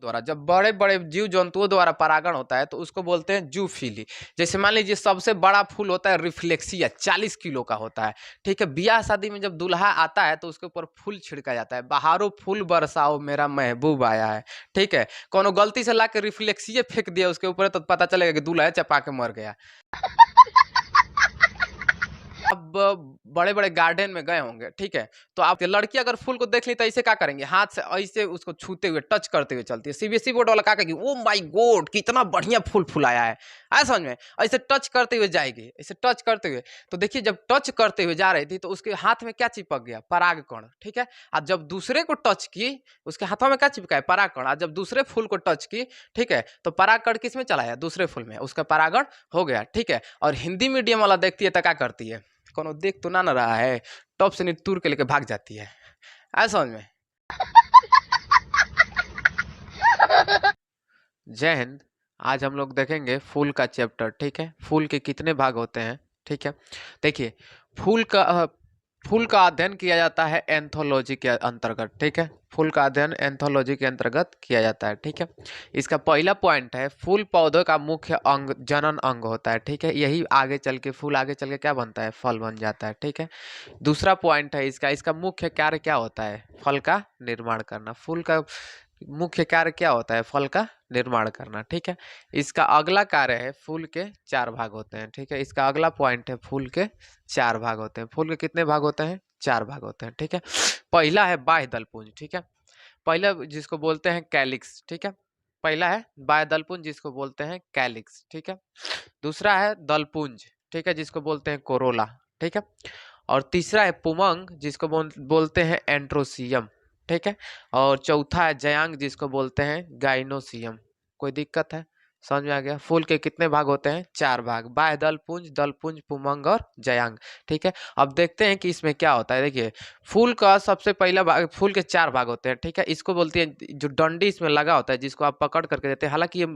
द्वारा, जब बड़े बड़े जीव जंतुओं द्वारा परागण होता है तो उसको बोलते हैं जूफिली। जैसे मान लीजिए सबसे बड़ा फूल होता है रिफ्लेक्सिया, 40 किलो का होता है, ठीक है। ब्याह शादी में जब दूल्हा आता है तो उसके ऊपर फूल छिड़का जाता है, बहारो फूल बरसाओ मेरा महबूब आया है, ठीक है। कोनो गलती से ला के रिफ्लेक्सिया फेंक दिया उसके ऊपर तो पता चलेगा कि दूल्हा चपा के मर गया। अब बड़े बड़े गार्डन में गए होंगे, ठीक है, तो आप लड़की अगर फूल को देख ली तो ऐसे क्या करेंगे, हाथ से ऐसे उसको छूते हुए टच करते हुए चलती है। सीबीएसई बोर्ड वाला क्या कहेगी, ओ माय गॉड कितना बढ़िया फूल फुलाया है, आया समझ में, ऐसे टच करते हुए जाएगी, ऐसे टच करते हुए। तो देखिए जब टच करते हुए जा रही थी तो उसके हाथ में क्या चिपक गया, परागकण, ठीक है। और जब दूसरे को टच की उसके हाथों में क्या चिपका है, परागकण। और जब दूसरे फूल को टच की, ठीक है, तो परागकण किस में चला गया, दूसरे फूल में, उसका परागण हो गया, ठीक है। और हिंदी मीडियम वाला देखती है तो क्या करती है, कोनो देख तो ना रहा है, टॉप से तूर के लेके भाग जाती है, ऐसा समझ में। जय हिंद। आज हम लोग देखेंगे फूल का चैप्टर, ठीक है। फूल के कितने भाग होते हैं, ठीक है। देखिए फूल का अध्ययन किया जाता है एंथोलॉजी के अंतर्गत, ठीक है। फूल का अध्ययन एंथोलॉजी के अंतर्गत किया जाता है, ठीक है। इसका पहला पॉइंट है फूल पौधों का मुख्य अंग जनन अंग होता है, ठीक है। यही आगे चल के फूल आगे चल के क्या बनता है, फल बन जाता है, ठीक है। दूसरा पॉइंट है इसका मुख्य कार्य क्या होता है, फल का निर्माण करना। फूल का मुख्य कार्य क्या होता है, फल का निर्माण करना, ठीक है। इसका अगला कार्य है फूल के 4 भाग होते हैं, ठीक है। इसका अगला पॉइंट है फूल के 4 भाग होते हैं। फूल के कितने भाग होते हैं, 4 भाग होते हैं, ठीक है। पहला है बाह्य दलपुंज, ठीक है। पहला जिसको बोलते हैं कैलिक्स, ठीक है। पहला है बाह्य दलपुंज जिसको बोलते हैं कैलिक्स, ठीक है। दूसरा है दलपुंज, ठीक है, जिसको बोलते हैं कोरोला, ठीक है। और तीसरा है पुमंग जिसको बोलते हैं एंट्रोसियम, ठीक है। और चौथा है जयांग जिसको बोलते हैं गाइनोसियम। कोई दिक्कत है, समझ में आ गया। फूल के कितने भाग होते हैं, 4 भाग, बाह्य दलपुंज पुमंग और जयांग, ठीक है। अब देखते हैं कि इसमें क्या होता है। देखिए फूल का सबसे पहला भाग, फूल के 4 भाग होते हैं, ठीक है। इसको बोलती है जो डंडी इसमें लगा होता है जिसको आप पकड़ करके देते हैं, हालांकि ये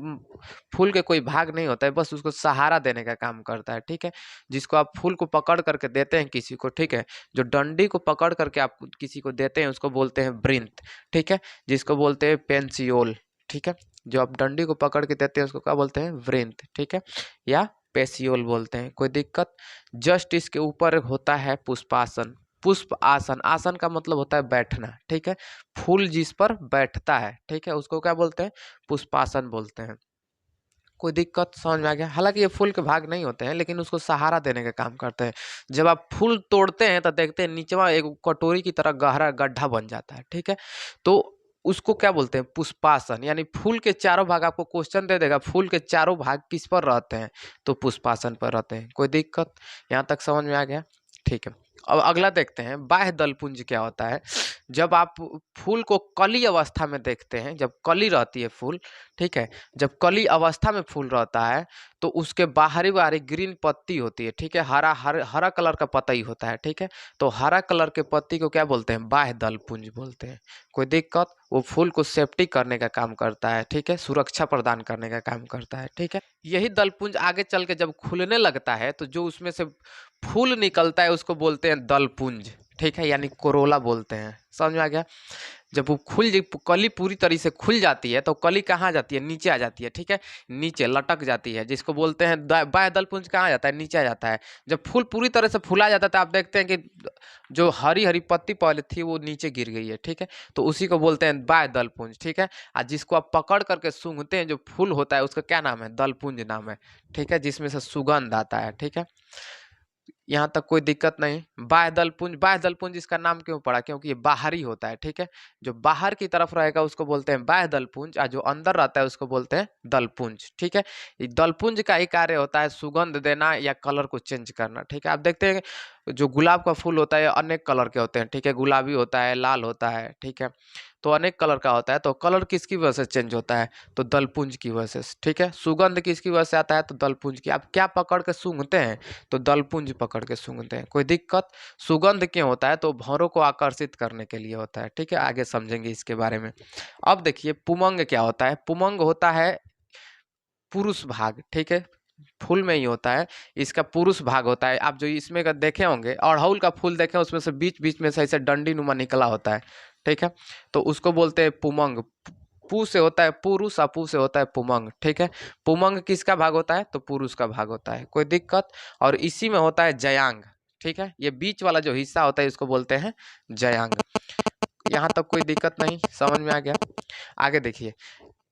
फूल के कोई भाग नहीं होता है, बस उसको सहारा देने का काम करता है, ठीक है। जिसको आप फूल को पकड़ करके देते हैं किसी को, ठीक है, जो डंडी को पकड़ करके आप किसी को देते हैं उसको बोलते हैं ब्रिंथ, ठीक है, जिसको बोलते हैं पेंसियोल, ठीक है। जो आप डंडी को पकड़ के देते हैं उसको क्या बोलते हैं, व्रिंथ, ठीक है, या पेसियोल बोलते हैं। कोई दिक्कत। जस्ट इसके ऊपर होता है पुष्पासन। पुष्प आसन, आसन का मतलब होता है बैठना, ठीक है। फूल जिस पर बैठता है, ठीक है, उसको क्या बोलते हैं, पुष्पासन बोलते हैं। कोई दिक्कत, समझ में आ गया। हालांकि ये फूल के भाग नहीं होते हैं लेकिन उसको सहारा देने का काम करते हैं। जब आप फूल तोड़ते हैं तो देखते हैं नीचवा एक कटोरी की तरह गहरा गड्ढा बन जाता है, ठीक है। तो उसको क्या बोलते हैं, पुष्पासन। यानी फूल के चारों भाग, आपको क्वेश्चन दे देगा फूल के चारों भाग किस पर रहते हैं, तो पुष्पासन पर रहते हैं। कोई दिक्कत, यहाँ तक समझ में आ गया, ठीक है। अब अगला देखते हैं बाह्य दलपुंज क्या होता है। जब आप फूल को कली अवस्था में देखते हैं, जब कली रहती है फूल, ठीक है, जब कली अवस्था में फूल रहता है तो उसके बाहरी बाहरी ग्रीन पत्ती होती है, ठीक है, हरा कलर का पत्ती होता है, ठीक है। तो हरा कलर के पत्ती को क्या बोलते हैं, बाह्य दलपुंज बोलते हैं। कोई दिक्कत, वो फूल को सेफ्टी करने का काम करता है, ठीक है, सुरक्षा प्रदान करने का काम करता है, ठीक है। यही दलपुंज आगे चल के जब खुलने लगता है तो जो उसमें से फूल निकलता है उसको बोलते हैं दलपुंज, ठीक है, यानी कोरोला बोलते हैं। समझ में आ गया। जब वो कली पूरी तरह से खुल जाती है तो कली कहाँ जाती है, नीचे आ जाती है, ठीक है, नीचे लटक जाती है, जिसको बोलते हैं बाह्य दलपुंज। कहाँ जाता है, नीचे आ जाता है। जब फूल पूरी तरह से फूला जाता है तो आप देखते हैं कि जो हरी हरी पत्ती पहले थी वो नीचे गिर गई है, ठीक है, तो उसी को बोलते हैं बाह्य दलपुंज, ठीक है। और जिसको आप पकड़ करके सूंघते हैं जो फूल होता है उसका क्या नाम है, दलपुंज नाम है, ठीक है, जिसमें से सुगंध आता है, ठीक है। यहाँ तक कोई दिक्कत नहीं। बाह्य दलपुंज इसका नाम क्यों पड़ा, क्योंकि ये बाहरी होता है, ठीक है। जो बाहर की तरफ रहेगा उसको बोलते हैं बाह्य दलपुंज, और जो अंदर रहता है उसको बोलते हैं दलपुंज, ठीक है। ये दलपुंज का ही कार्य होता है सुगंध देना या कलर को चेंज करना, ठीक है। आप देखते हैं जो गुलाब का फूल होता है अनेक कलर के होते हैं, ठीक है, गुलाबी होता है, लाल होता है, ठीक है, तो अनेक कलर का होता है। तो कलर किसकी वजह से चेंज होता है, तो दलपुंज की वजह से, ठीक है। सुगंध किसकी वजह से आता है, तो दलपुंज की। आप क्या पकड़ के सूंघते हैं, तो दलपुंज पकड़ के सूंघते हैं। कोई दिक्कत। सुगंध क्यों होता है, तो भौरों को आकर्षित करने के लिए होता है, ठीक है, आगे समझेंगे इसके बारे में। अब देखिए पुमंग क्या होता है। पुमंग होता है पुरुष भाग, ठीक है, फूल में ही होता है, इसका पुरुष भाग होता है। आप जो इसमें का देखे होंगे अड़हुल का फूल देखे, उसमें से बीच बीच में से ऐसे डंडी नुमा निकला होता है, ठीक है, तो उसको बोलते हैं पुमंग। पू से होता है पुरुष, अपू से होता है पुमंग, ठीक है। पुमंग किसका भाग होता है, तो पुरुष का भाग होता है, कोई दिक्कत। और इसी में होता है जयांग, ठीक है। ये बीच वाला जो हिस्सा होता है इसको बोलते हैं जयांग। यहाँ तक कोई दिक्कत नहीं, समझ में आ गया। आगे देखिए,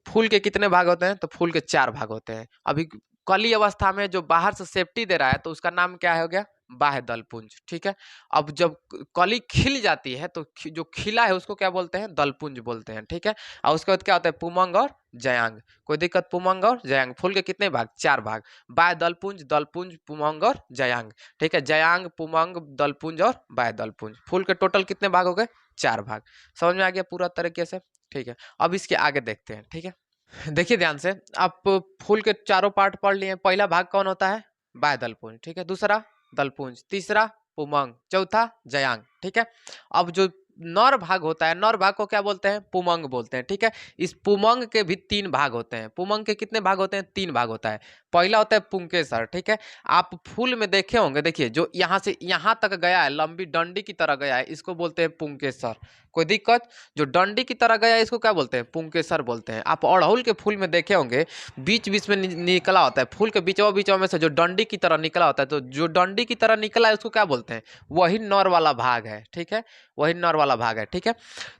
फूल के कितने भाग होते हैं, तो फूल के 4 भाग होते हैं। अभी कली अवस्था में जो बाहर से सेफ्टी दे रहा है तो उसका नाम क्या हो गया, बाह्य दलपुंज, ठीक है। अब जब कली खिल जाती है तो जो खिला है उसको क्या बोलते हैं, दलपुंज बोलते हैं, ठीक है। और उसके बाद क्या होता है, पुमंग और जयांग, कोई दिक्कत। पुमंग और जयांग, फूल के कितने भाग, 4 भाग, बाह्य दलपुंज, दलपुंज, पुमंग और जयांग, ठीक है। जयांग, पुमंग, दलपुंज और बाह्य दलपुंज, फूल के टोटल कितने भाग हो गए, 4 भाग। समझ में आ गया पूरा तरीके से, ठीक है। अब इसके आगे देखते हैं, ठीक है। देखिए ध्यान से, आप फूल के चारों पार्ट पढ़ लिए। पहला भाग कौन होता है, बाह्य दलपुंज, ठीक है। दूसरा दलपुंज, तीसरा पुमंग, चौथा जयांग, ठीक है। अब जो नर भाग होता है, नर भाग को क्या बोलते हैं, पुमंग बोलते हैं, ठीक है। इस पुमंग के भी 3 भाग होते हैं। पुमंग के कितने भाग होते हैं, 3 भाग होता है। पहला होता है पुंकेसर, ठीक है। आप फूल में देखे होंगे, देखिए जो यहाँ से यहाँ तक गया है, लंबी डंडी की तरह गया है, इसको बोलते हैं पुंकेसर, कोई दिक्कत। जो डंडी की तरह गया है इसको क्या बोलते हैं, पुंकेसर बोलते हैं। आप अड़हुल के फूल में देखे होंगे, बीच बीच में निकला होता है, फूल के बीचों बीचों में से जो डंडी की तरह निकला होता है, तो जो डंडी की तरह निकला है उसको क्या बोलते हैं, वही नर वाला भाग है, ठीक है, वही नर वाला भाग है, ठीक है।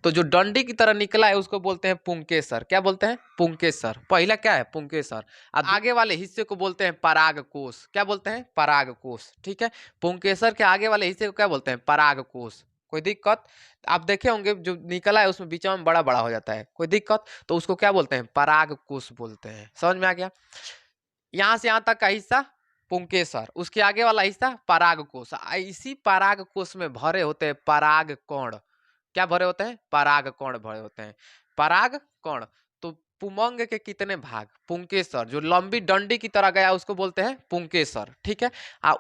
तो जो डंडी की तरह निकला है उसको बोलते हैं पुंकेसर, क्या बोलते हैं, पुंकेसर। पहला क्या है, पुंकेसर। अब आगे वाले हिस्से को बोलते हैं परागकोश, क्या बोलते हैं, परागकोश, ठीक है। पुंकेसर के आगे वाले हिस्से को क्या बोलते हैं, परागकोश, कोई दिक्कत। आप देखे होंगे जो निकला है उसमें बीच में बड़ा बड़ा हो जाता है, कोई दिक्कत, तो उसको क्या बोलते हैं, परागकोश बोलते हैं। समझ में आ गया। यहाँ से यहाँ तक का हिस्सा पुंकेसर, उसके आगे वाला हिस्सा परागकोश। इसी परागकोश में भरे होते हैं परागकण, क्या भरे होते हैं, परागकण भरे होते हैं, परागकण। तो पुमंग के कितने भाग, पुंकेसर, जो लंबी डंडी की तरह गया उसको बोलते हैं पुंकेसर, ठीक है।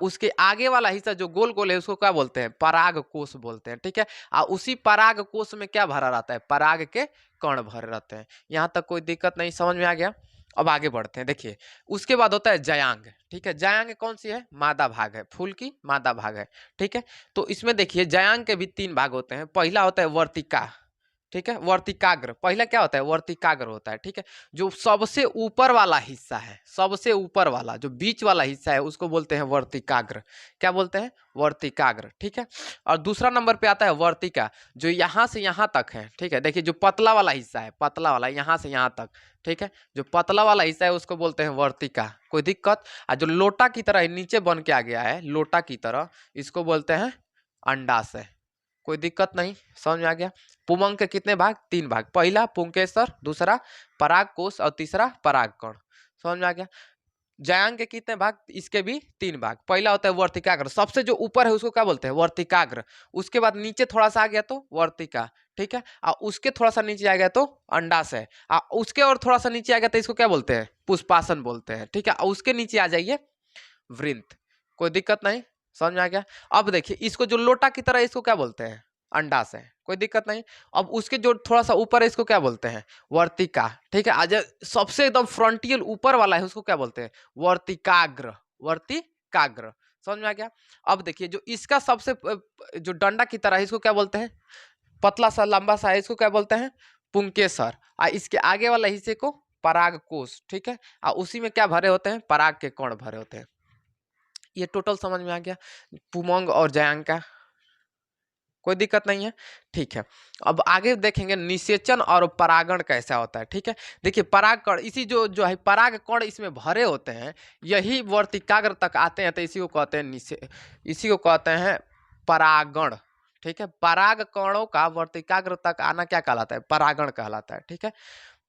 उसके आगे वाला हिस्सा जो गोल गोल है उसको क्या बोलते हैं, परागकोश बोलते हैं, ठीक है। उसी परागकोश में क्या भरा रहता है, पराग के कण भरे रहते हैं। यहाँ तक कोई दिक्कत नहीं, समझ में आ गया। अब आगे बढ़ते हैं, देखिए उसके बाद होता है जयांग, ठीक है। जयांग कौन सी है, मादा भाग है, फूल की मादा भाग है, ठीक है। तो इसमें देखिए जयांग के भी 3 भाग होते हैं। पहला होता है वर्तिका, ठीक है, वर्तिकाग्र। पहला क्या होता है, वर्तिकाग्र होता है, ठीक है। जो सबसे ऊपर वाला हिस्सा है, सबसे ऊपर वाला जो बीच वाला हिस्सा है उसको बोलते हैं वर्तिकाग्र, क्या बोलते हैं, वर्तिकाग्र, ठीक है। और दूसरा नंबर पे आता है वर्तिका, जो यहाँ से यहाँ तक है, ठीक है। देखिए जो पतला वाला हिस्सा है, पतला वाला यहाँ से यहाँ तक, ठीक है, जो पतला वाला हिस्सा है उसको बोलते हैं वर्तिका, कोई दिक्कत। और जो लोटा की तरह नीचे बन के आ गया है, लोटा की तरह, इसको बोलते हैं अंडाशय, कोई दिक्कत नहीं, समझ में आ गया। पुमंग के कितने भाग, 3 भाग, पहला पुंकेसर, दूसरा परागकोश और तीसरा परागकण, समझ में आ गया। जयांग के कितने भाग, इसके भी 3 भाग। पहला होता है वर्तिकाग्र, सबसे जो ऊपर है उसको क्या बोलते हैं, वर्तिकाग्र। उसके बाद नीचे थोड़ा सा आ गया तो वर्तिका, ठीक है। और उसके थोड़ा सा नीचे आ गया तो अंडाशय, उसके और थोड़ा सा नीचे आ गया तो इसको क्या बोलते हैं, पुष्पासन बोलते हैं, ठीक है। और उसके नीचे आ जाइए वृंत, कोई दिक्कत नहीं, समझ में आ गया। अब देखिए इसको जो लोटा की तरह इसको क्या बोलते हैं, अंडाशय, कोई दिक्कत नहीं। अब उसके जो थोड़ा सा ऊपर है इसको क्या बोलते हैं, वर्तिका, ठीक है। आज सबसे एकदम फ्रंटियल ऊपर वाला है उसको क्या बोलते हैं, वर्तिकाग्र, वर्तिकाग्र, समझ में आ गया। अब देखिए जो इसका सबसे जो डंडा की तरह है इसको क्या बोलते हैं, पतला सा लंबा सा है, इसको क्या बोलते हैं, पुंकेसर। इसके आगे वाला हिस्से को परागकोश, ठीक है। और उसी में क्या भरे होते हैं, पराग के कण भरे होते हैं। ये टोटल समझ में आ गया पुमंग और जयांग का, कोई दिक्कत नहीं है, ठीक है। अब आगे देखेंगे निषेचन और परागण कैसा होता है, ठीक है। देखिए परागकण, इसी जो है परागकण इसमें भरे होते हैं, यही वर्तिकाग्र तक आते हैं, तो इसी को कहते हैं इसी को कहते हैं परागण, ठीक है। पराग कणों का वर्तिकाग्र तक आना क्या कहलाता है, परागण कहलाता है, ठीक है।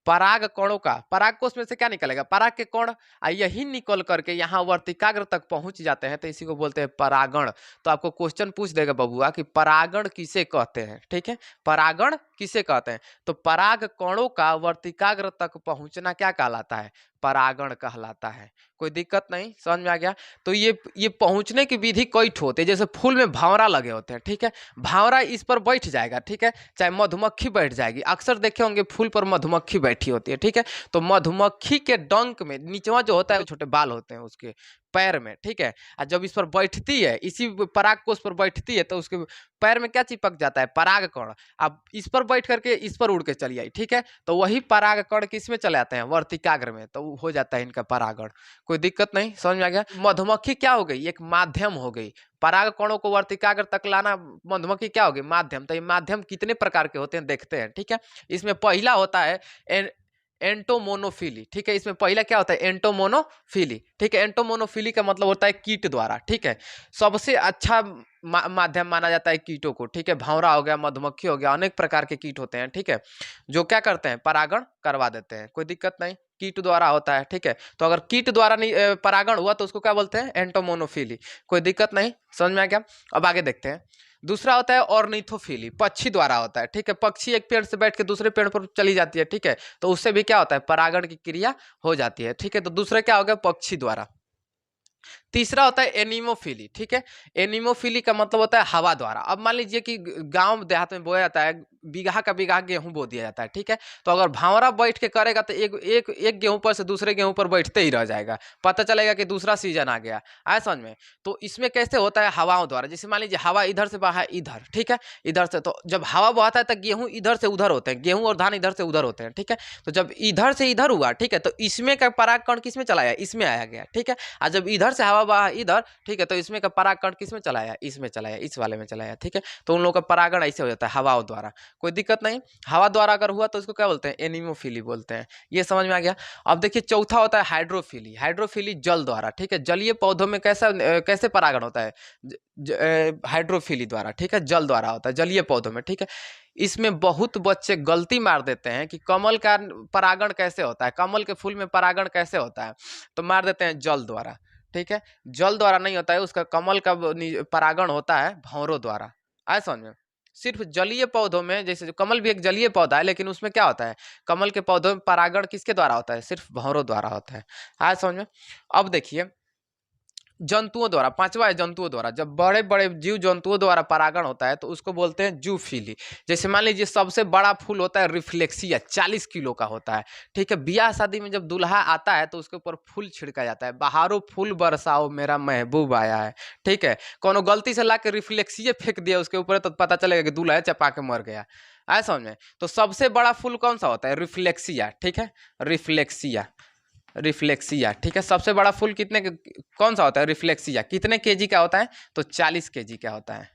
पराग कणों का, पराग कोश में से क्या निकलेगा, पराग के कण, यही निकल करके यहाँ वर्तिकाग्र तक पहुंच जाते हैं, तो इसी को बोलते हैं परागण। तो आपको क्वेश्चन पूछ देगा बबुआ कि परागण किसे कहते हैं, ठीक है, परागण किसे कहते हैं। तो पराग कणों का वर्तिकाग्र तक पहुंचना क्या कहलाता है, परागण कहलाता है, कोई दिक्कत नहीं, समझ में आ गया। तो ये पहुंचने की विधि कई ठो होती है, जैसे फूल में भावरा लगे होते हैं, ठीक है, भावरा इस पर बैठ जाएगा, ठीक है, चाहे मधुमक्खी बैठ जाएगी, अक्सर देखे होंगे फूल पर मधुमक्खी बैठी होती है, ठीक है। तो मधुमक्खी के डंक में नीचवा जो होता है छोटे बाल होते हैं उसके, पैर में, ठीक है। और जब इस पर बैठती है, इसी पराग कोष पर बैठती है, तो उसके पैर में क्या चिपक जाता है, पराग कण। अब इस पर बैठ करके इस पर उड़ के चली आई, ठीक है, तो वही पराग कण किस में चले आते हैं, वर्तिकाग्र में, तो हो जाता है इनका परागण। कोई दिक्कत नहीं, समझ में आ गया। मधुमक्खी क्या हो गई, एक माध्यम हो गई। पराग कणों को वर्तिकाग्र तक लाना मधुमक्खी क्या होगी, माध्यम। तो ये माध्यम कितने प्रकार के होते हैं देखते हैं, ठीक है। इसमें पहला होता है एंटोमोनोफिली, ठीक है। इसमें पहला क्या होता है, एंटोमोनोफिली, ठीक है। एंटोमोनोफिली का मतलब होता है कीट द्वारा, ठीक है। सबसे अच्छा माध्यम माना जाता है कीटों को, ठीक है। भंवरा हो गया, मधुमक्खी हो गया, अनेक प्रकार के कीट होते हैं, ठीक है, जो क्या करते हैं, परागण करवा देते हैं। कोई दिक्कत नहीं, कीट द्वारा होता है, ठीक है। तो अगर कीट द्वारा नहीं परागण हुआ तो उसको क्या बोलते हैं, एंटोमोनोफिली। कोई दिक्कत नहीं, समझ में आ गया। अब आगे देखते हैं। दूसरा होता है ऑर्निथोफिली, पक्षी द्वारा होता है, ठीक है। पक्षी एक पेड़ से बैठ के दूसरे पेड़ पर चली जाती है, ठीक है, तो उससे भी क्या होता है, परागण की क्रिया हो जाती है, ठीक है। तो दूसरा क्या हो गया, पक्षी द्वारा। तीसरा होता है एनिमोफिली, ठीक है। एनिमोफिली का मतलब होता है हवा द्वारा। अब मान लीजिए कि गांव देहात में बोया जाता है, बीघा का बीघा गेहूं बो दिया जाता है, ठीक है। तो अगर भावरा बैठ के करेगा तो एक एक एक गेहूं पर से दूसरे गेहूं पर बैठते ही रह जाएगा, पता चलेगा कि दूसरा सीजन आ गया, आया समझ में। तो इसमें कैसे होता है, हवाओं द्वारा। जैसे मान लीजिए हवा इधर से बहा है इधर, ठीक है, इधर से, तो जब हवा बहाता है तो गेहूं इधर से उधर होते हैं, गेहूं और धान इधर से उधर होते हैं, ठीक है। तो जब इधर से इधर हुआ, ठीक है, तो इसमें का परागकण किस में चला गया, इसमें आया गया, ठीक है। और जब इधर से हवा बहा इधर, ठीक है, तो इसमें का परागकण किस में चलाया, इसमें चलाया, इस वाले में चलाया, ठीक है। तो उन लोगों का परागण ऐसे हो जाता है हवाओं द्वारा। कोई दिक्कत नहीं, हवा द्वारा अगर हुआ तो इसको क्या बोलते हैं, एनिमोफिली बोलते हैं। ये समझ में आ गया। अब देखिए चौथा होता है हाइड्रोफिली। हाइड्रोफिली जल द्वारा, ठीक है। जलीय पौधों में कैसे परागण होता है, हाइड्रोफिली द्वारा, ठीक है, जल द्वारा होता है जलीय पौधों में, ठीक है। इसमें बहुत बच्चे गलती मार देते हैं कि कमल का परागण कैसे होता है, कमल के फूल में परागण कैसे होता है, तो मार देते हैं जल द्वारा, ठीक है। जल द्वारा नहीं होता है, उसका कमल का परागण होता है भंवरों द्वारा। आए समझ में। सिर्फ जलीय पौधों में, जैसे जो कमल भी एक जलीय पौधा है, लेकिन उसमें क्या होता है, कमल के पौधों में परागण किसके द्वारा होता है, सिर्फ भंवरों द्वारा होता है। आए समझ में। अब देखिए जंतुओं द्वारा, पांचवा है जंतुओं द्वारा। जब बड़े बड़े जीव जंतुओं द्वारा परागण होता है तो उसको बोलते हैं जूफिली। जैसे मान लीजिए सबसे बड़ा फूल होता है रिफ्लेक्सिया, 40 किलो का होता है, ठीक है। ब्याह शादी में जब दूल्हा आता है तो उसके ऊपर फूल छिड़का जाता है, बहारो फूल बरसाओ मेरा महबूब आया है, ठीक है। कोनो गलती से ला के रिफ्लेक्सिया फेंक दिया उसके ऊपर तो पता चलेगा कि दूल्हा चपा के मर गया, आया समझ में। तो सबसे बड़ा फूल कौन सा होता है, रिफ्लेक्सिया, ठीक है, रिफ्लेक्सिया, रिफ्लेक्सिया, ठीक है। सबसे बड़ा फूल कौन सा होता है, रिफ्लेक्सिया। कितने केजी का होता है, तो 40 केजी का होता है,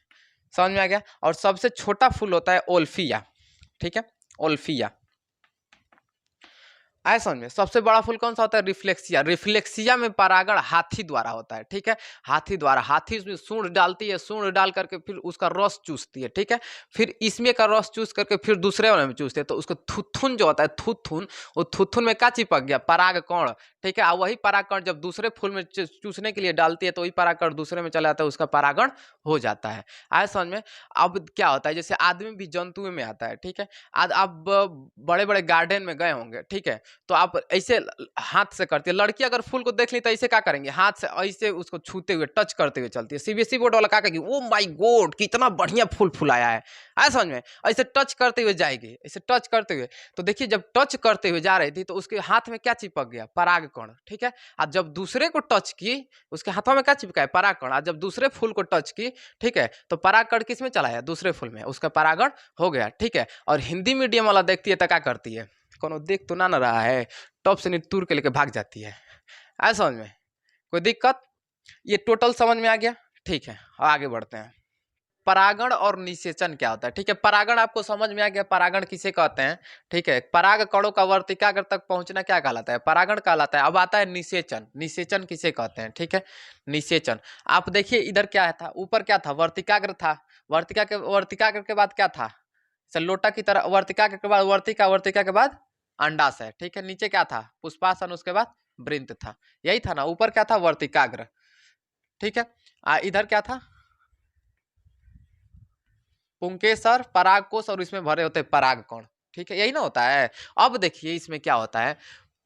समझ में आ गया। और सबसे छोटा फूल होता है ओल्फिया, ठीक है, ओल्फिया, आए समझ में। सबसे बड़ा फूल कौन सा होता है, रिफ्लेक्सिया। रिफ्लेक्सिया में परागण हाथी द्वारा होता है, ठीक है, हाथी द्वारा। हाथी उसमें सूंड डालती है, सूंड डाल करके फिर उसका रस चूसती है, ठीक है। फिर इसमें का रस चूस करके फिर दूसरे वाले में चूसते हैं, तो उसको थुथुन जो होता है, थुथुन, वो थुथुन में क्या चिपक गया, परागकण, ठीक है। वही परागकण जब दूसरे फूल में चूसने के लिए डालती है तो वही परागकण दूसरे में चला जाता है, उसका परागण हो जाता है, आए समझ में। अब क्या होता है, जैसे आदमी भी जंतु में आता है, ठीक है। आज आप बड़े बड़े गार्डन में गए होंगे, ठीक है, तो आप ऐसे हाथ से करती है। लड़की अगर फूल को देख ली तो ऐसे क्या करेंगे, हाथ से ऐसे उसको छूते हुए, टच करते हुए चलती है। सीबीएसई बोर्ड वाला क्या कहेगी, ओ माय गॉड कितना बढ़िया फूल फुलाया है, आया समझ में। ऐसे टच करते हुए जाएगी, ऐसे टच करते हुए। तो देखिए जब टच करते हुए जा रही थी तो उसके हाथ में क्या चिपक गया, परागकण, ठीक है। और जब दूसरे को टच की, उसके हाथों में क्या चिपका है, परागकण। और जब दूसरे फूल को टच की, ठीक है, तो परागकण किस में चला है, दूसरे फूल में, उसका परागण हो गया, ठीक है। और हिंदी मीडियम वाला देखती है तो क्या करती है, कोनो देख तो ना रहा है, टॉप से तूर के लेके भाग जाती है, आया समझ में। कोई दिक्कत, ये टोटल समझ में आ गया, ठीक है। आगे बढ़ते हैं। परागण और निषेचन क्या होता है, ठीक है। परागण आपको समझ में आ गया, परागण किसे कहते हैं, ठीक है। पराग कणों का वर्तिकाग्र तक पहुंचना क्या कहलाता है, परागण कहलाता है। अब आता है निषेचन। निषेचन किसे कहते हैं, ठीक है, निषेचन। आप देखिए इधर क्या था, ऊपर क्या था, वर्तिकाग्र था। वर्तिकाग्र के बाद क्या था, लोटा की तरह, वर्तिकाग्र के बाद वर्तिका, वर्तिका के बाद अंडाशय, ठीक है। नीचे क्या था, पुष्पासन, उसके बाद वृंत था, यही था ना। ऊपर क्या था, वर्तिकाग्र, ठीक है। इधर क्या था, पुंकेसर, परागकोश, और इसमें भरे होते परागकण, ठीक है, यही ना होता है। अब देखिए इसमें क्या होता है,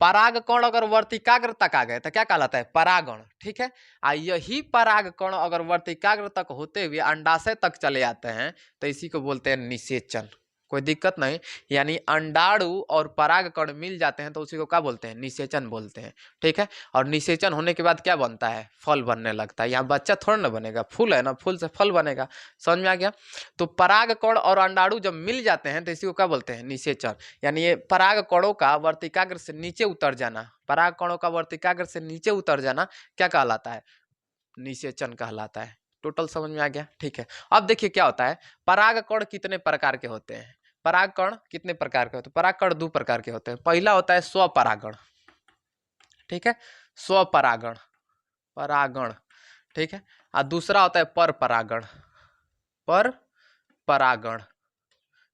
परागकण अगर वर्तिकाग्र तक आ गए तो क्या कहलाता है, परागण, ठीक है। यही परागकण अगर वर्तिकाग्र तक होते हुए अंडाशय तक चले जाते हैं तो इसी को बोलते हैं निषेचन, कोई दिक्कत नहीं। यानी अंडाणु और परागकण मिल जाते हैं तो उसी को क्या बोलते हैं, निषेचन बोलते हैं। ठीक है, और निषेचन होने के बाद क्या बनता है, फल बनने लगता है। यहाँ बच्चा थोड़ा ना बनेगा, फूल है ना, फूल से फल बनेगा। समझ में आ गया। तो परागकण और अंडाणु जब मिल जाते हैं तो इसी को क्या बोलते हैं, निषेचन। यानी ये परागकणों का वर्तिकाग्र से नीचे उतर जाना, परागकणों का वर्तिकाग्र से नीचे उतर जाना क्या कहलाता है, निषेचन कहलाता है। टोटल समझ में आ गया। ठीक है, अब देखिए क्या होता है, परागकण कितने प्रकार के होते हैं, परागकण कितने प्रकार के होते हैं, परागकण दो प्रकार के होते हैं। पहला होता है स्वपरागण, ठीक है, स्वपरागण, परागण, ठीक है। और दूसरा होता है पर परागण, पर परागण।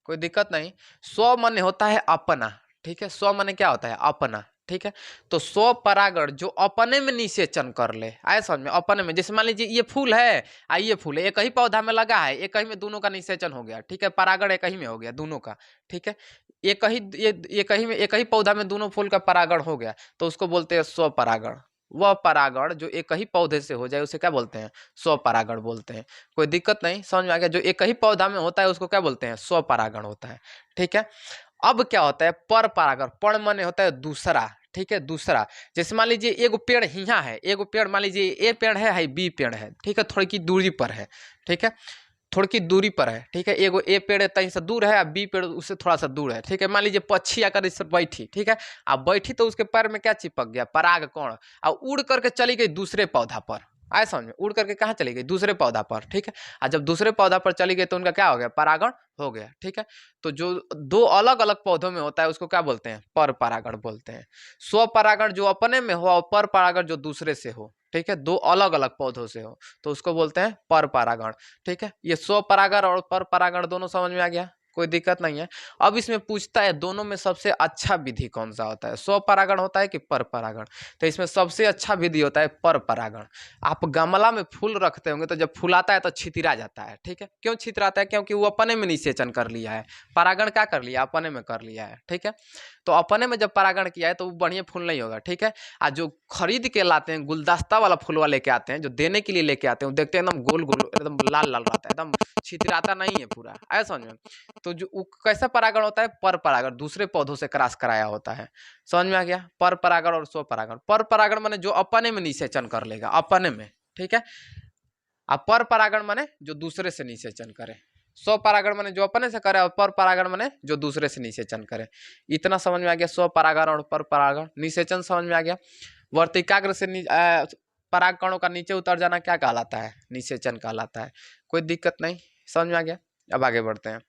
कोई दिक्कत नहीं। स्व माने होता है अपना, ठीक है, स्व माने क्या होता है, अपना। ठीक है, तो स्व परागण जो अपने में निषेचन कर ले, आए समझ में, अपने में। जैसे मान लीजिए ये फूल है, ये फूल है, एक ही पौधा में लगा है, एक ही में दोनों का निषेचन हो गया। ठीक है, परागण एक ही में हो गया दोनों का। ठीक है, एक ही एक ही में, एक ही पौधा में दोनों फूल का परागण हो गया, तो उसको बोलते हैं स्व परागण। वह परागण जो एक ही पौधे से हो जाए उसे क्या बोलते हैं, स्व परागण बोलते हैं। कोई दिक्कत नहीं, समझ में आ गया। जो एक ही पौधा में होता है उसको क्या बोलते हैं, स्व परागण होता है। ठीक है, अब क्या होता है, पर परागण। पर माने होता है दूसरा, ठीक है, दूसरा। जैसे मान लीजिए एगो पेड़ यहाँ है, एगो पेड़ मान लीजिए ए पेड़ है बी पेड़ है, ठीक है, थोड़ी की दूरी पर है। ठीक है, थोड़ी की दूरी पर है। ठीक है, एगो ए पेड़ कहीं से दूर है, बी पेड़ उससे थोड़ा सा दूर है। ठीक है, मान लीजिए पक्षी आकर इस पर बैठी, ठीक है, अब बैठी तो उसके पैर में क्या चिपक गया, पराग कण, और उड़ करके चली गई दूसरे पौधा पर। आए समझ में, उड़ करके कहाँ चली गई, दूसरे पौधा पर। ठीक है, और जब दूसरे पौधा पर चली गई तो उनका क्या हो गया, परागण हो गया। ठीक है, तो जो दो अलग अलग पौधों में होता है उसको क्या बोलते हैं, पर परागण बोलते हैं। स्व परागण जो अपने में हो और पर परागण जो दूसरे से हो, ठीक है, दो अलग अलग पौधों से हो, तो उसको बोलते हैं पर परागण। ठीक है, ये स्व परागण और पर परागण दोनों समझ में आ गया, कोई दिक्कत नहीं है। अब इसमें पूछता है दोनों में सबसे अच्छा विधि कौन सा होता है, स्व परागण होता है कि पर परागण। तो इसमें सबसे अच्छा विधि होता है पर परागण। आप गमला में फूल रखते होंगे तो जब फूलाता है तो छितरा जाता है। ठीक है, क्यों छितराता है, क्योंकि वो अपने में निषेचन कर लिया है, परागण क्या कर लिया, अपने में कर लिया है। ठीक है, तो अपने में जब परागण किया है तो वो बढ़िया फूल नहीं होगा। ठीक है, आज जो खरीद के लाते हैं गुलदस्ता वाला फूलवा लेके आते हैं, जो देने के लिए लेके आते हैं, देखते हैं एकदम गोल गोल एकदम लाल लाल रहता है, एकदम छितराता नहीं है पूरा, ऐसा समझ में। तो जो कैसा परागण होता है, पर परागण, दूसरे पौधों से क्रॉस कराया होता है। समझ में आ गया, पर परागण और स्व परागण। पर परागण माने जो अपने में निषेचन कर लेगा, अपने में। ठीक है, अब पर परागण माने जो दूसरे से निषेचन करे। स्व परागण माने जो अपने से करे, और पर परागण माने जो दूसरे से निषेचन करे। इतना समझ में आ गया, स्व परागण और पर परागण। निषेचन समझ में आ गया। वर्तिकाग्र से परागकणों का नीचे उतर जाना क्या कहलाता है, निषेचन कहलाता है। कोई दिक्कत नहीं, समझ में आ गया। अब आगे बढ़ते हैं।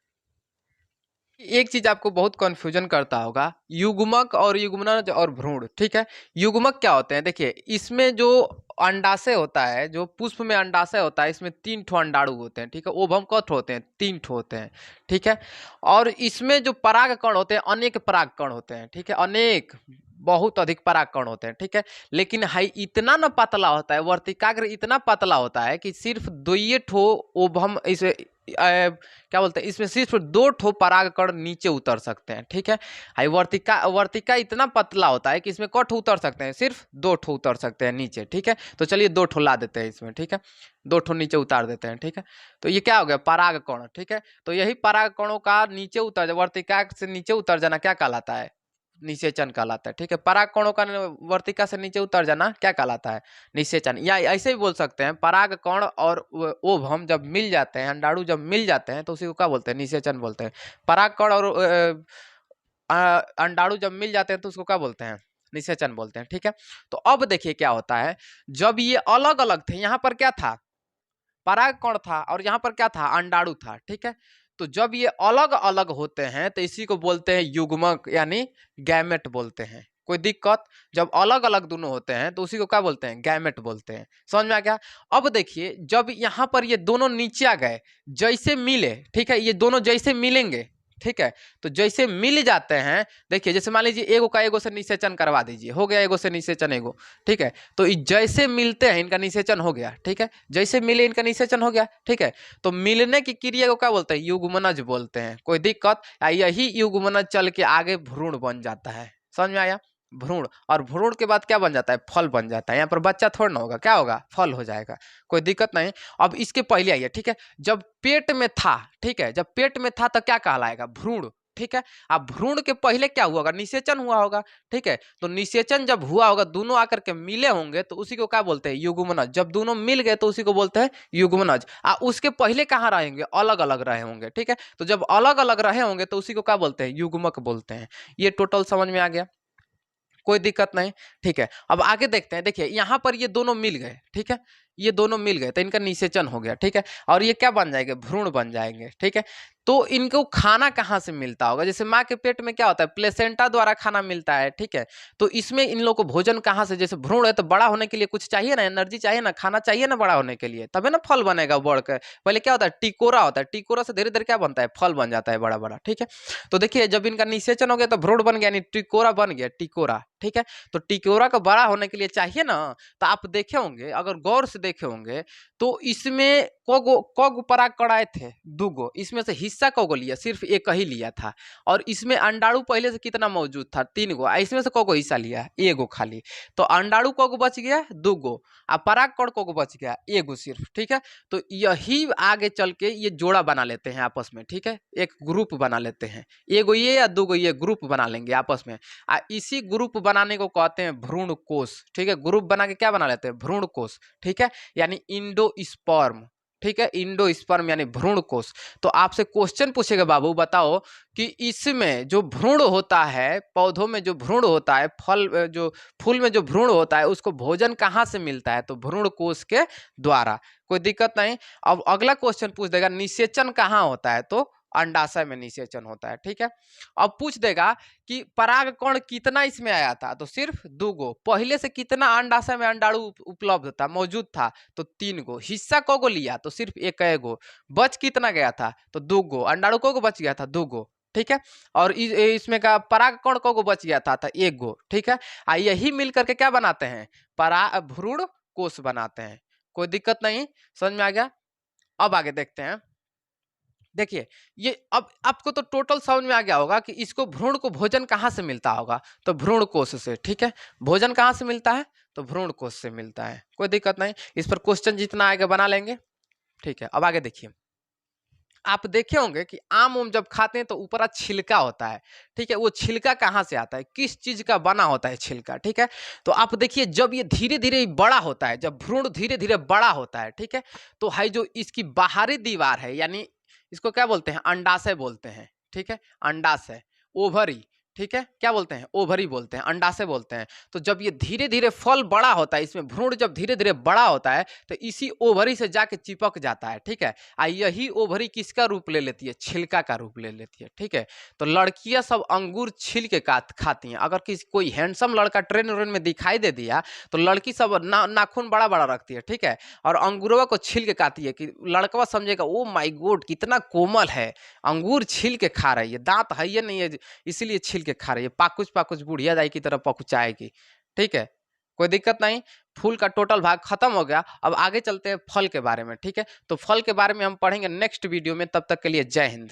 एक चीज आपको बहुत कंफ्यूजन करता होगा, युग्मक और युग्मनज और भ्रूण। ठीक है, युग्मक क्या होते हैं, देखिए इसमें जो अंडाशय होता है, जो पुष्प में अंडाशय होता है, इसमें 3 ठो अंडाणु होते हैं। ठीक है, ओभम कत होते हैं, 3 ठो होते हैं। ठीक है, और इसमें जो परागकण होते हैं, अनेक परागकण होते हैं। ठीक है, अनेक, बहुत अधिक परागकण होते हैं। ठीक है, लेकिन हाई इतना ना पतला होता है, वर्तिकाग्र इतना पतला होता है कि सिर्फ 2 ठो ओभम इसे क्या बोलते हैं, इसमें सिर्फ 2 ठो परागकण नीचे उतर सकते हैं। ठीक है, हाई वर्तिका वर्तिका इतना पतला होता है कि इसमें क ठो उतर सकते हैं, सिर्फ 2 ठो उतर सकते हैं नीचे। ठीक है, तो चलिए 2 ठो ला देते हैं इसमें। ठीक है, 2 ठो नीचे उतार देते हैं। ठीक है, तो ये क्या हो गया, परागकण। ठीक है, तो यही परागकणों का नीचे उतर, वर्तिका से नीचे उतर जाना क्या कहलाता है, निषेचन कहलाता है। ठीक है, परागकणों का वर्तिका से नीचे उतर जाना क्या कहलाता है, निषेचन। या ऐसे भी बोल सकते हैं, परागकण और ओभम जब मिल जाते हैं, अंडाणु जब मिल जाते हैं तो उसी को क्या बोलते हैं, निषेचन बोलते हैं। परागकण और अंडाणु जब मिल जाते हैं तो उसको क्या बोलते हैं, निषेचन बोलते हैं। ठीक है, तो अब देखिए क्या होता है, जब ये अलग अलग थे, यहाँ पर क्या था, परागकण था, और यहाँ पर क्या था, अंडाणु था। ठीक है, तो जब ये अलग अलग होते हैं तो इसी को बोलते हैं युग्मक, यानी गैमेट बोलते हैं। कोई दिक्कत, जब अलग अलग दोनों होते हैं तो उसी को क्या बोलते हैं, गैमेट बोलते हैं। समझ में आ गया। अब देखिए जब यहाँ पर ये दोनों नीचे आ गए, जैसे मिले, ठीक है, ये दोनों जैसे मिलेंगे, ठीक है, तो जैसे मिल जाते हैं, देखिए जैसे मान लीजिए एगो का एगो से निषेचन करवा दीजिए, हो गया एगो से निषेचन एगो। ठीक है, तो जैसे मिलते हैं इनका निषेचन हो गया। ठीक है, जैसे मिले इनका निषेचन हो गया। ठीक है, तो मिलने की क्रिया को क्या बोलते हैं, युग्मनज बोलते हैं। कोई दिक्कत, यही युग्मनज चल के आगे भ्रूण बन जाता है। समझ में आया, भ्रूण, और भ्रूण के बाद क्या बन जाता है, फल बन जाता है। यहाँ पर बच्चा थोड़ा ना होगा, क्या होगा, फल हो जाएगा, कोई दिक्कत नहीं। अब इसके पहले आइए, ठीक है, जब पेट में था, ठीक है, जब पेट में था तो क्या कहलाएगा, भ्रूण, ठीक है। अब भ्रूण के पहले क्या हुआ होगा, निषेचन हुआ होगा, ठीक है। तो निषेचन जब हुआ होगा, दोनों आकर के मिले होंगे तो उसी को क्या बोलते हैं, युग्मनज। जब दोनों मिल गए तो उसी को बोलते हैं युग्मनज। उसके पहले कहाँ रहेंगे, अलग अलग रहे होंगे, ठीक है। तो जब अलग अलग रहे होंगे तो उसी को क्या बोलते हैं, युग्मक बोलते हैं। ये टोटल समझ में आ गया, कोई दिक्कत नहीं, ठीक है। अब आगे देखते हैं, देखिए यहाँ पर ये दोनों मिल गए, ठीक है, ये दोनों मिल गए तो इनका निषेचन हो गया, ठीक है। और ये क्या बन जाएंगे, भ्रूण बन जाएंगे, ठीक है। तो इनको खाना कहाँ से मिलता होगा, जैसे माँ के पेट में क्या होता है, प्लेसेंटा द्वारा खाना मिलता है, ठीक है। तो इसमें इन लोगों को भोजन कहाँ से, जैसे भ्रूण है तो बड़ा होने के लिए कुछ चाहिए ना, एनर्जी चाहिए ना, खाना चाहिए ना बड़ा होने के लिए, तभी ना फल बनेगा बढ़ कर। पहले क्या होता है, टिकोरा होता है, टिकोरा से धीरे धीरे क्या बनता है, फल बन जाता है बड़ा बड़ा, ठीक है। तो देखिए जब इनका निषेचन हो गया तो भ्रूण बन गया, यानी टिकोरा बन गया, टिकोरा, ठीक है। तो टिकोरा को बड़ा होने के लिए चाहिए ना, तो आप देखे होंगे, अगर गौर से देखे होंगे तो इसमें कगो पराग कण आए थे, दूगो, इसमें से हिस्सा कगो लिया, सिर्फ एक ही लिया था। और इसमें अंडाणु पहले से कितना मौजूद था, 3 गो, इसमें से कगो हिस्सा लिया, एगो खाली। तो अंडाणु कगो बच गया, 2 गो, और पराग कण कगो बच गया, एगो सिर्फ, ठीक है। तो यही आगे चल के ये जोड़ा बना लेते हैं आपस में, ठीक है, एक ग्रुप बना लेते हैं, एगो ये या 2 गो ये ग्रुप बना लेंगे आपस में। इसी ग्रुप बनाने को कहते हैं भ्रूण कोश, ठीक है। ग्रुप बना के क्या बना लेते हैं, भ्रूण कोश, ठीक है, यानी इंडोस्पर्म, ठीक है, इंडोस्पर्म यानी भ्रूण कोश। तो आपसे क्वेश्चन पूछेगा, बाबू बताओ कि इसमें जो भ्रूण होता है, पौधों में जो भ्रूण होता है, फल जो फूल में जो भ्रूण होता है, उसको भोजन कहाँ से मिलता है, तो भ्रूण कोश के द्वारा, कोई दिक्कत नहीं। अब अगला क्वेश्चन पूछ देगा, निषेचन कहाँ होता है, तो अंडाशय में निषेचन होता है, ठीक है। अब पूछ देगा कि पराग कण कितना इसमें आया था, तो सिर्फ 2 गो। पहले से कितना अंडाशय में अंडाणु उपलब्ध था, मौजूद था, तो 3 गो। हिस्सा कगो लिया, तो सिर्फ एक गो। बच कितना गया था, तो 2 गो। अंडाणु कगो बच गया था, 2 गो, ठीक है। और इसमें का पराग कण कगो बच गया था, 1 गो, ठीक है। यही मिल करके क्या बनाते हैं, भ्रूण कोश बनाते हैं, कोई दिक्कत नहीं, समझ में आ गया। अब आगे देखते हैं, देखिए ये अब आपको तो टोटल समझ में आ गया होगा कि इसको भ्रूण को भोजन कहाँ से मिलता होगा, तो भ्रूण कोश से, ठीक है। भोजन कहाँ से मिलता है, तो भ्रूण कोश से मिलता है, कोई दिक्कत नहीं। इस पर क्वेश्चन जितना आएगा बना लेंगे, ठीक है। अब आगे देखिए, आप देखे होंगे कि आम उम जब खाते हैं तो ऊपर छिलका होता है, ठीक है। वो छिलका कहाँ से आता है, किस चीज का बना होता है छिलका, ठीक है। तो आप देखिए जब ये धीरे धीरे बड़ा होता है, जब भ्रूण धीरे धीरे बड़ा होता है, ठीक है, तो है जो इसकी बाहरी दीवार है, यानी इसको क्या बोलते हैं, अंडाशय बोलते हैं, ठीक है, अंडाशय, ओवरी, ठीक है, क्या बोलते हैं, ओवरी बोलते हैं, अंडाशय बोलते हैं। तो जब ये धीरे धीरे फल बड़ा होता है, इसमें भ्रूण जब धीरे धीरे बड़ा होता है तो इसी ओवरी से जाके चिपक जाता है, ठीक है। यही ओवरी किसका रूप ले लेती है, छिलका का रूप ले लेती है, ठीक है। तो लड़कियां सब अंगूर छील के खाती हैं। अगर किसी कोई हैंडसम लड़का ट्रेन व्रेन में दिखाई दे दिया तो लड़की सब नाखून बड़ा बड़ा रखती है, ठीक है, और अंगूरवा को छील के खाती है, कि लड़कवा समझेगा ओ माई गॉड कितना कोमल है, अंगूर छील के खा रही है, दांत है ये नहीं है इसीलिए छील के खा रही है, पाकुच पाकुच बुढ़िया दाई की तरह पकुचाएगी, ठीक है, कोई दिक्कत नहीं। फूल का टोटल भाग खत्म हो गया। अब आगे चलते हैं फल के बारे में, ठीक है। तो फल के बारे में हम पढ़ेंगे नेक्स्ट वीडियो में, तब तक के लिए जय हिंद।